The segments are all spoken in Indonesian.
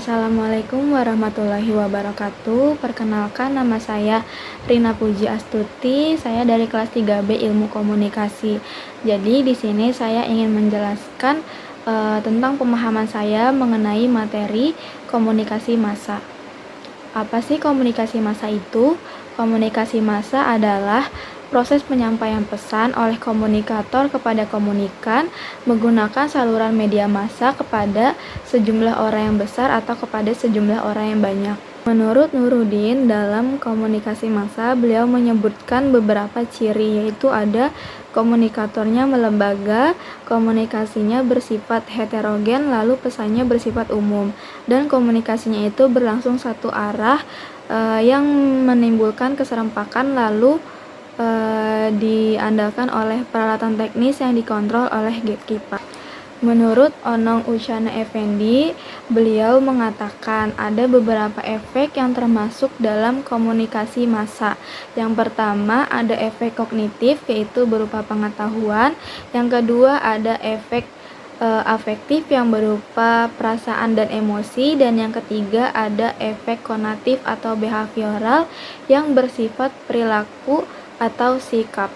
Assalamualaikum warahmatullahi wabarakatuh. Perkenalkan, nama saya Rina Puji Astuti. Saya dari kelas 3B Ilmu Komunikasi. Jadi di sini saya ingin menjelaskan tentang pemahaman saya mengenai materi komunikasi massa. Apa sih komunikasi massa itu? Komunikasi massa adalah proses penyampaian pesan oleh komunikator kepada komunikan menggunakan saluran media massa kepada sejumlah orang yang besar atau kepada sejumlah orang yang banyak. Menurut Nuruddin, dalam komunikasi massa, beliau menyebutkan beberapa ciri, yaitu ada komunikatornya melembaga, komunikasinya bersifat heterogen, lalu pesannya bersifat umum, dan komunikasinya itu berlangsung satu arah yang menimbulkan keserempakan, lalu diandalkan oleh peralatan teknis yang dikontrol oleh gatekeeper. Menurut Onong Ushana Effendi, beliau mengatakan ada beberapa efek yang termasuk dalam komunikasi massa. Yang pertama ada efek kognitif, yaitu berupa pengetahuan. Yang kedua ada efek afektif yang berupa perasaan dan emosi, dan yang ketiga ada efek konatif atau behavioral yang bersifat perilaku atau sikap.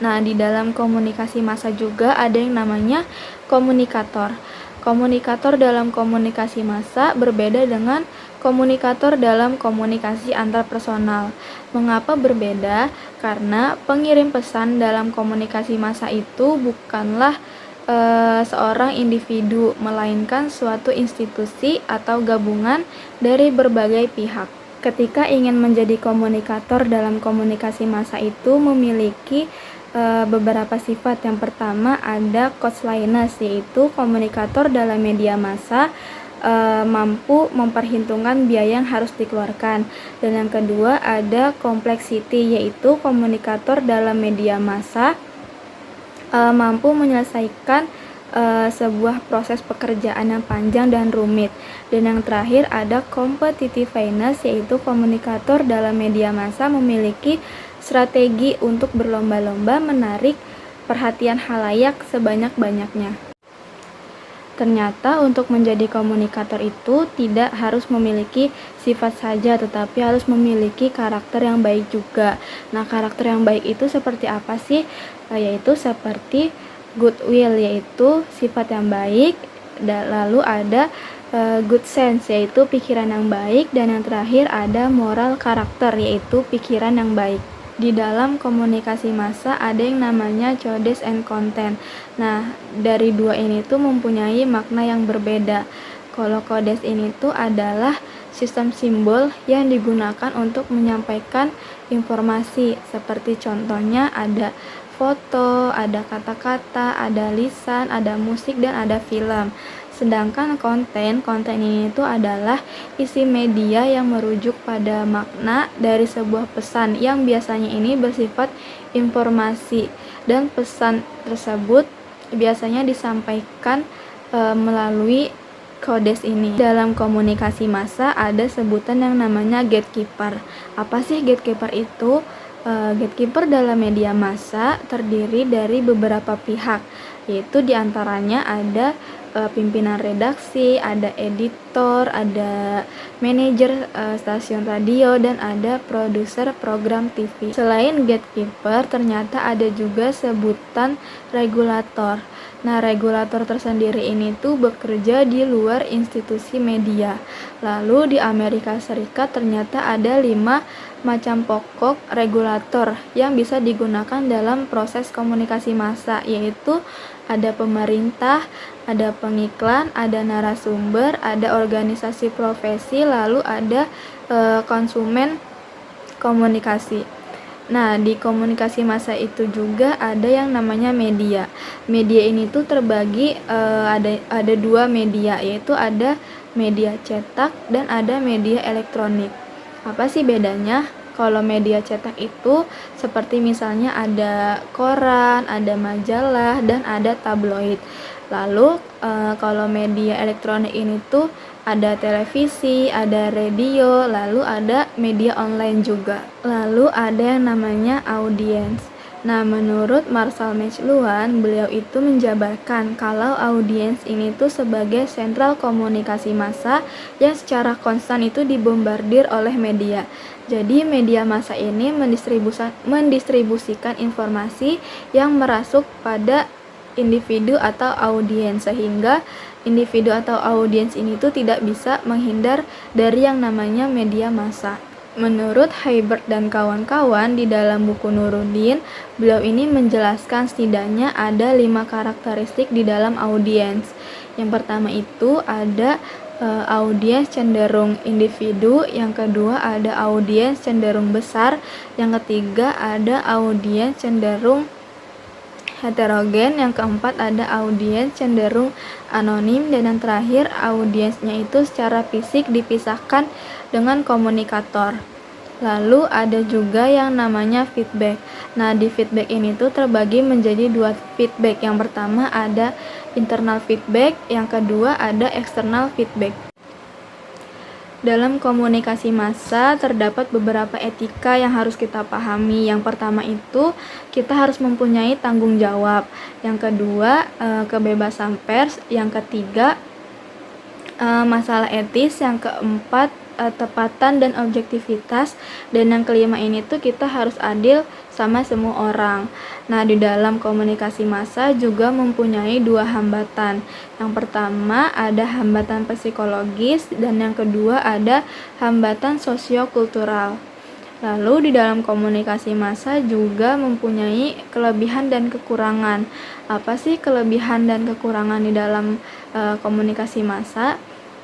Nah, di dalam komunikasi massa juga ada yang namanya komunikator. Komunikator dalam komunikasi massa berbeda dengan komunikator dalam komunikasi antarpersonal. Mengapa berbeda? Karena pengirim pesan dalam komunikasi massa itu bukanlah seorang individu, melainkan suatu institusi atau gabungan dari berbagai pihak. Ketika ingin menjadi komunikator dalam komunikasi massa itu memiliki beberapa sifat. Yang pertama ada costliness, yaitu komunikator dalam media massa mampu memperhitungkan biaya yang harus dikeluarkan. Dan yang kedua ada complexity, yaitu komunikator dalam media massa mampu menyelesaikan sebuah proses pekerjaan yang panjang dan rumit. Dan yang terakhir ada competitiveness, yaitu komunikator dalam media massa memiliki strategi untuk berlomba-lomba menarik perhatian khalayak sebanyak-banyaknya. Ternyata untuk menjadi komunikator itu tidak harus memiliki sifat saja, tetapi harus memiliki karakter yang baik juga. Nah, karakter yang baik itu seperti apa sih? Yaitu seperti goodwill, yaitu sifat yang baik, lalu ada good sense, yaitu pikiran yang baik, dan yang terakhir ada moral karakter, yaitu pikiran yang baik. Di dalam komunikasi massa ada yang namanya codes and content. Nah, dari dua ini tuh mempunyai makna yang berbeda. Kalau codes ini tuh adalah sistem simbol yang digunakan untuk menyampaikan informasi, seperti contohnya ada foto, ada kata-kata, ada lisan, ada musik, dan ada film. Sedangkan konten ini itu adalah isi media yang merujuk pada makna dari sebuah pesan yang biasanya ini bersifat informasi, dan pesan tersebut biasanya disampaikan melalui codes ini. Dalam komunikasi massa ada sebutan yang namanya gatekeeper. Apa sih gatekeeper itu? Gatekeeper dalam media massa terdiri dari beberapa pihak, yaitu diantaranya ada pimpinan redaksi, ada editor, ada manajer stasiun radio, dan ada produser program TV. Selain gatekeeper, ternyata ada juga sebutan regulator. Nah, regulator tersendiri ini tuh bekerja di luar institusi media. Lalu di Amerika Serikat ternyata ada 5 macam pokok regulator yang bisa digunakan dalam proses komunikasi massa, yaitu ada pemerintah, ada pengiklan, ada narasumber, ada organisasi profesi, lalu ada konsumen komunikasi. Nah, di komunikasi massa itu juga ada yang namanya media. Media ini tuh terbagi ada 2 media, yaitu ada media cetak dan ada media elektronik. Apa sih bedanya? Kalau media cetak itu seperti misalnya ada koran, ada majalah, dan ada tabloid. Lalu kalau media elektronik ini tuh ada televisi, ada radio, lalu ada media online juga. Lalu ada yang namanya audiens. Nah, menurut Marshall McLuhan, beliau itu menjabarkan kalau audiens ini tuh sebagai sentral komunikasi massa yang secara konstan itu dibombardir oleh media. Jadi, media massa ini mendistribusikan informasi yang merasuk pada individu atau audiens, sehingga individu atau audiens ini tuh tidak bisa menghindar dari yang namanya media massa. Menurut Haibert dan kawan-kawan di dalam buku Nuruddin, beliau ini menjelaskan setidaknya ada 5 karakteristik di dalam audiens. Yang pertama itu ada audiens cenderung individu, yang kedua ada audiens cenderung besar, yang ketiga ada audiens cenderung heterogen, yang keempat ada audiens cenderung anonim, dan yang terakhir audiensnya itu secara fisik dipisahkan dengan komunikator. Lalu ada juga yang namanya feedback. Nah, di feedback ini tuh terbagi menjadi 2 feedback. Yang pertama ada internal feedback, yang kedua ada external feedback. Dalam komunikasi massa terdapat beberapa etika yang harus kita pahami. Yang pertama itu kita harus mempunyai tanggung jawab. Yang kedua kebebasan pers. Yang ketiga masalah etis. Yang keempat tepatan dan objektivitas, dan yang kelima ini tuh kita harus adil sama semua orang. Nah, di dalam komunikasi massa juga mempunyai 2 hambatan. Yang pertama ada hambatan psikologis, dan yang kedua ada hambatan sosiokultural. Lalu di dalam komunikasi massa juga mempunyai kelebihan dan kekurangan. Apa sih kelebihan dan kekurangan di dalam komunikasi massa?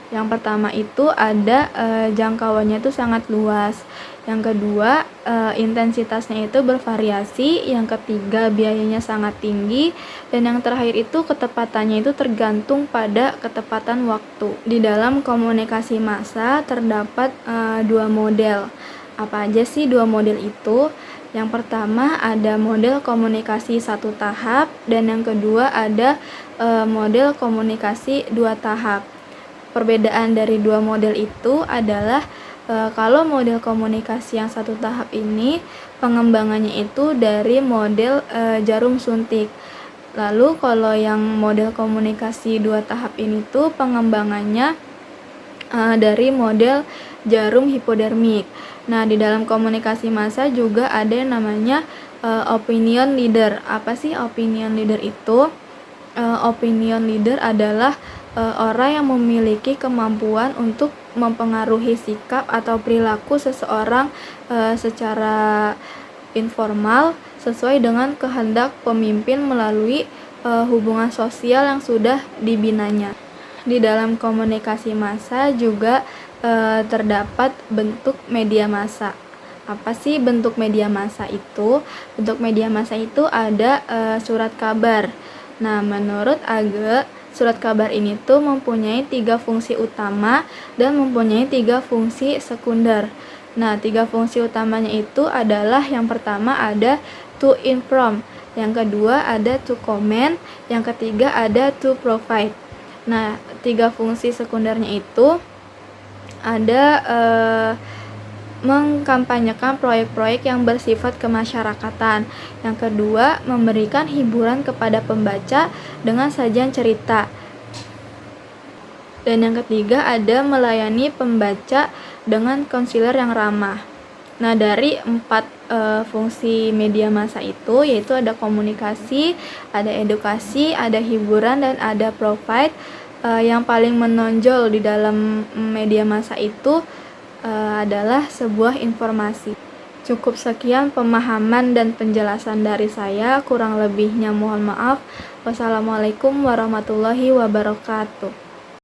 Yang pertama itu ada jangkauannya itu sangat luas. Yang kedua intensitasnya itu bervariasi. Yang ketiga biayanya sangat tinggi. Dan yang terakhir itu ketepatannya itu tergantung pada ketepatan waktu. Di dalam komunikasi massa terdapat 2 model. Apa aja sih 2 model itu? Yang pertama ada model komunikasi 1 tahap, dan yang kedua ada model komunikasi 2 tahap. Perbedaan dari 2 model itu adalah kalau model komunikasi yang 1 tahap ini pengembangannya itu dari model jarum suntik. Lalu kalau yang model komunikasi 2 tahap ini tuh pengembangannya dari model jarum hipodermik. Nah, di dalam komunikasi massa juga ada yang namanya opinion leader. Apa sih opinion leader itu? Opinion leader adalah orang yang memiliki kemampuan untuk mempengaruhi sikap atau perilaku seseorang secara informal sesuai dengan kehendak pemimpin melalui hubungan sosial yang sudah dibinanya. Di dalam komunikasi massa juga terdapat bentuk media massa. Apa sih bentuk media massa itu? Bentuk media massa itu ada surat kabar. Nah, menurut Age, surat kabar ini tuh mempunyai 3 fungsi utama dan mempunyai 3 fungsi sekunder. Nah, 3 fungsi utamanya itu adalah yang pertama ada to inform, yang kedua ada to comment, yang ketiga ada to provide. Nah, 3 fungsi sekundernya itu ada mengkampanyekan proyek-proyek yang bersifat kemasyarakatan. Yang kedua, memberikan hiburan kepada pembaca dengan sajian cerita. Dan yang ketiga ada melayani pembaca dengan konsiler yang ramah. Nah, dari 4 fungsi media massa itu yaitu ada komunikasi, ada edukasi, ada hiburan, dan ada provide. Yang paling menonjol di dalam media massa itu adalah sebuah informasi. Cukup sekian pemahaman dan penjelasan dari saya, kurang lebihnya mohon maaf. Wassalamualaikum warahmatullahi wabarakatuh.